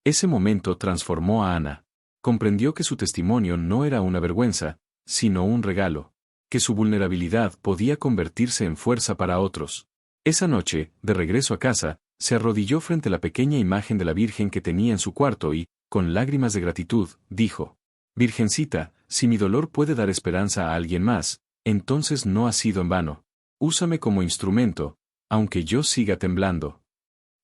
Ese momento transformó a Ana. Comprendió que su testimonio no era una vergüenza, sino un regalo. Que su vulnerabilidad podía convertirse en fuerza para otros. Esa noche, de regreso a casa, se arrodilló frente a la pequeña imagen de la Virgen que tenía en su cuarto y, con lágrimas de gratitud, dijo: Virgencita, si mi dolor puede dar esperanza a alguien más, entonces no ha sido en vano. Úsame como instrumento, aunque yo siga temblando.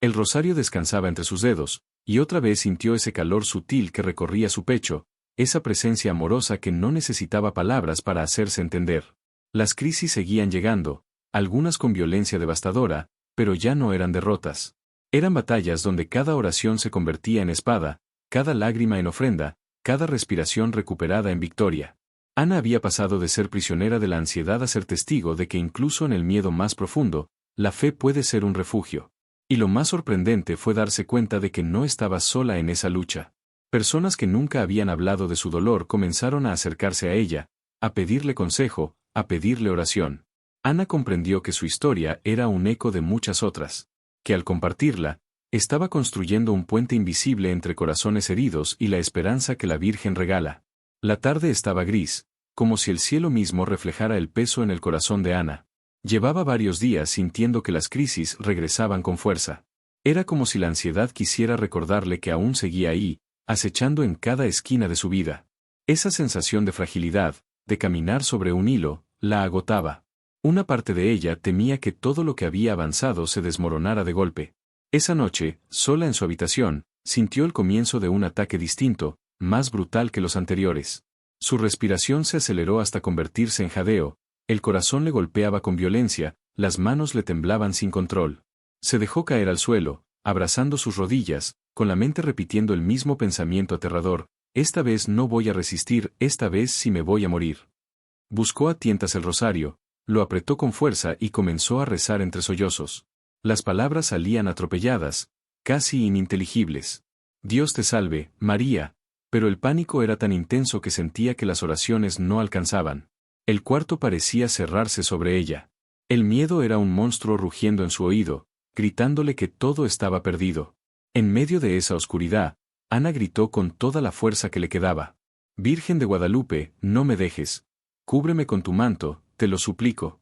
El rosario descansaba entre sus dedos, y otra vez sintió ese calor sutil que recorría su pecho, esa presencia amorosa que no necesitaba palabras para hacerse entender. Las crisis seguían llegando, algunas con violencia devastadora, pero ya no eran derrotas. Eran batallas donde cada oración se convertía en espada, cada lágrima en ofrenda, cada respiración recuperada en victoria. Ana había pasado de ser prisionera de la ansiedad a ser testigo de que incluso en el miedo más profundo, la fe puede ser un refugio. Y lo más sorprendente fue darse cuenta de que no estaba sola en esa lucha. Personas que nunca habían hablado de su dolor comenzaron a acercarse a ella, a pedirle consejo, a pedirle oración. Ana comprendió que su historia era un eco de muchas otras, que al compartirla, estaba construyendo un puente invisible entre corazones heridos y la esperanza que la Virgen regala. La tarde estaba gris, como si el cielo mismo reflejara el peso en el corazón de Ana. Llevaba varios días sintiendo que las crisis regresaban con fuerza. Era como si la ansiedad quisiera recordarle que aún seguía ahí, acechando en cada esquina de su vida. Esa sensación de fragilidad, de caminar sobre un hilo, la agotaba. Una parte de ella temía que todo lo que había avanzado se desmoronara de golpe. Esa noche, sola en su habitación, sintió el comienzo de un ataque distinto, más brutal que los anteriores. Su respiración se aceleró hasta convertirse en jadeo, el corazón le golpeaba con violencia, las manos le temblaban sin control. Se dejó caer al suelo, abrazando sus rodillas, con la mente repitiendo el mismo pensamiento aterrador: esta vez no voy a resistir, esta vez sí me voy a morir. Buscó a tientas el rosario, lo apretó con fuerza y comenzó a rezar entre sollozos. Las palabras salían atropelladas, casi ininteligibles. Dios te salve, María, pero el pánico era tan intenso que sentía que las oraciones no alcanzaban. El cuarto parecía cerrarse sobre ella. El miedo era un monstruo rugiendo en su oído, gritándole que todo estaba perdido. En medio de esa oscuridad, Ana gritó con toda la fuerza que le quedaba: Virgen de Guadalupe, no me dejes. Cúbreme con tu manto, te lo suplico.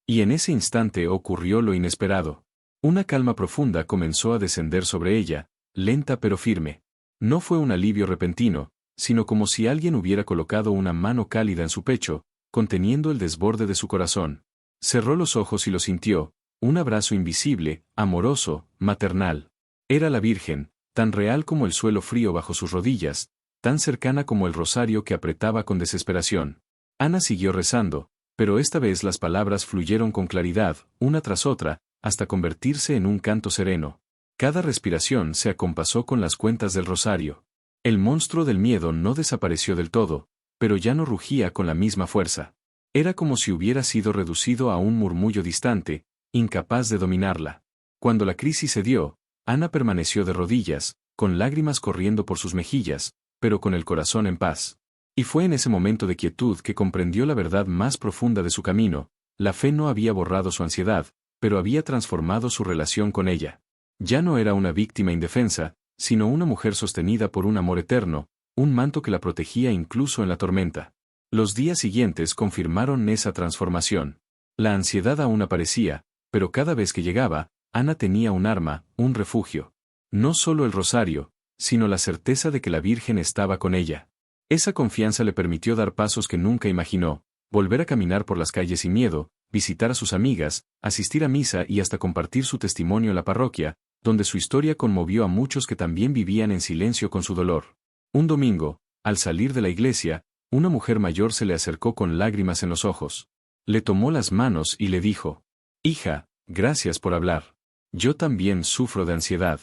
Y en ese instante ocurrió lo inesperado. Una calma profunda comenzó a descender sobre ella, lenta pero firme. No fue un alivio repentino, sino como si alguien hubiera colocado una mano cálida en su pecho, conteniendo el desborde de su corazón. Cerró los ojos y lo sintió, un abrazo invisible, amoroso, maternal. Era la Virgen, tan real como el suelo frío bajo sus rodillas, tan cercana como el rosario que apretaba con desesperación. Ana siguió rezando, pero esta vez las palabras fluyeron con claridad, una tras otra, hasta convertirse en un canto sereno. Cada respiración se acompasó con las cuentas del rosario. El monstruo del miedo no desapareció del todo, pero ya no rugía con la misma fuerza. Era como si hubiera sido reducido a un murmullo distante, incapaz de dominarla. Cuando la crisis se dio, Ana permaneció de rodillas, con lágrimas corriendo por sus mejillas, pero con el corazón en paz. Y fue en ese momento de quietud que comprendió la verdad más profunda de su camino: la fe no había borrado su ansiedad, pero había transformado su relación con ella. Ya no era una víctima indefensa, sino una mujer sostenida por un amor eterno, un manto que la protegía incluso en la tormenta. Los días siguientes confirmaron esa transformación. La ansiedad aún aparecía, pero cada vez que llegaba, Ana tenía un arma, un refugio. No solo el rosario, sino la certeza de que la Virgen estaba con ella. Esa confianza le permitió dar pasos que nunca imaginó, volver a caminar por las calles sin miedo, visitar a sus amigas, asistir a misa y hasta compartir su testimonio en la parroquia, donde su historia conmovió a muchos que también vivían en silencio con su dolor. Un domingo, al salir de la iglesia, una mujer mayor se le acercó con lágrimas en los ojos. Le tomó las manos y le dijo: «Hija, gracias por hablar. Yo también sufro de ansiedad.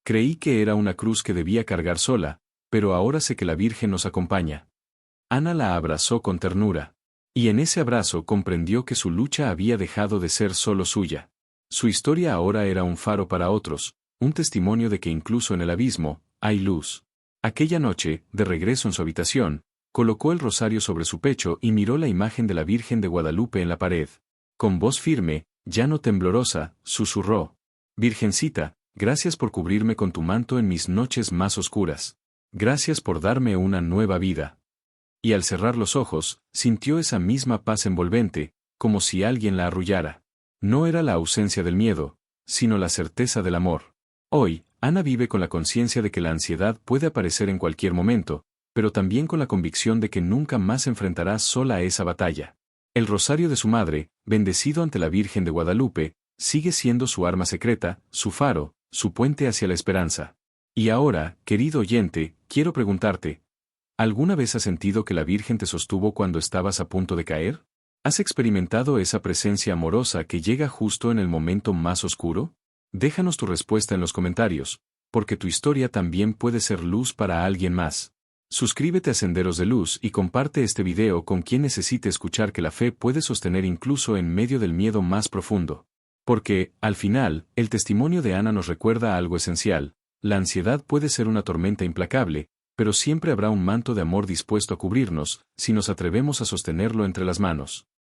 Creí que era una cruz que debía cargar sola, pero ahora sé que la Virgen nos acompaña». Ana la abrazó con ternura. Y en ese abrazo comprendió que su lucha había dejado de ser solo suya. Su historia ahora era un faro para otros, un testimonio de que incluso en el abismo, hay luz. Aquella noche, de regreso en su habitación, colocó el rosario sobre su pecho y miró la imagen de la Virgen de Guadalupe en la pared. Con voz firme, ya no temblorosa, susurró: «Virgencita, gracias por cubrirme con tu manto en mis noches más oscuras. Gracias por darme una nueva vida». Y al cerrar los ojos, sintió esa misma paz envolvente, como si alguien la arrullara. No era la ausencia del miedo, sino la certeza del amor. Hoy, Ana vive con la conciencia de que la ansiedad puede aparecer en cualquier momento, pero también con la convicción de que nunca más enfrentará sola a esa batalla. El rosario de su madre, bendecido ante la Virgen de Guadalupe, sigue siendo su arma secreta, su faro, su puente hacia la esperanza. Y ahora, querido oyente, quiero preguntarte: ¿alguna vez has sentido que la Virgen te sostuvo cuando estabas a punto de caer? ¿Has experimentado esa presencia amorosa que llega justo en el momento más oscuro? Déjanos tu respuesta en los comentarios, porque tu historia también puede ser luz para alguien más. Suscríbete a Senderos de Luz y comparte este video con quien necesite escuchar que la fe puede sostener incluso en medio del miedo más profundo. Porque, al final, el testimonio de Ana nos recuerda algo esencial: la ansiedad puede ser una tormenta implacable, pero siempre habrá un manto de amor dispuesto a cubrirnos, si nos atrevemos a sostenerlo entre las manos.